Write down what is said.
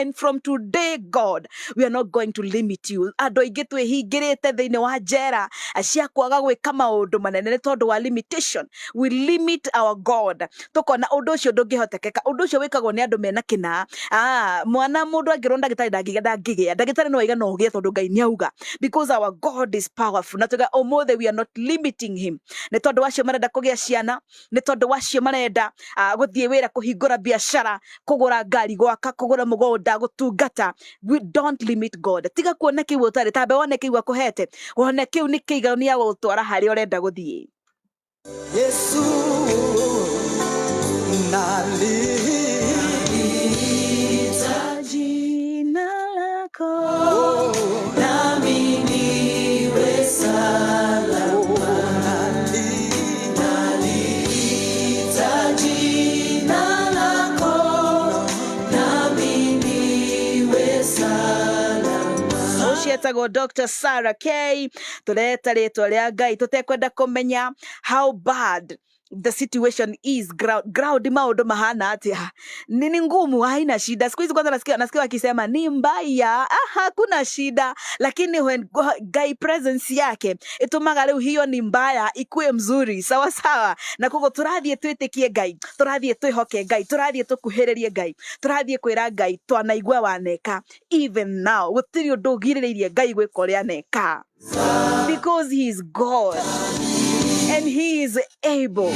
and from today, God, we are not going to limit you. Andũ aingĩ twĩhingĩrĩte thĩinĩ wa njera cia kwaga gwĩka maũndũ manene nĩ tondũ wa limitation. We limit our God. Tũkona ũndũ ũcio ndũngĩhotekeka. Ũndũ ũcio wĩkagwo nĩ andũ mena kĩna. Mwana mũndũ angĩrwo ndagĩtarĩ ndangĩgĩa. Ndagĩtarĩ no aiga no ũgĩe tondũ Ngai nĩauga. Because our God is powerful. Na tuga ũmũthĩ we are not limiting him. Nĩ tondũ wacio marenda kũgĩa ciana, nĩ tondũ wacio marenda gũthiĩ wĩra, kũhingũra biacara, kũgũra ngari, gwaka, kũgũra mũgũnda, gũtungata. We don't limit God. Tiga kuona kĩu ũtarĩ, tambe wone kĩu akũhete. Wone kĩu nĩ kĩiganu ya gũtwara harĩa ũrenda gũthiĩ. Yesu nalita jina lako, nami niwe salama. Nalita jina lako, nami niwe salama. Ũcietagwo Dr. Sarah K. Tũreta rĩtwa rĩa Ngai tũtekwenda kũmenya how bad the situation is. Ground maũndũ mahana atia. Ni ngumu, haina shida. Siku hizi kwanza nasikia wakisema ni mbaya. Hakuna shida. Lakini when Ngai presence yake itumaga rĩu hiyo ni mbaya ikuwe mzuri. Sawa sawa. Na kugo tũrathiĩ twĩtĩkie Ngai. Tũrathiĩ twĩhoke Ngai. Tũrathiĩ tũkuhĩrĩrie Ngai. Tũrathiĩ kwĩra Ngai twanaigua waneka. Even now, gũtirĩ ũndũ ũgirĩrĩirie Ngai gwĩka ũrĩa aneka. Because he is God. And he is able.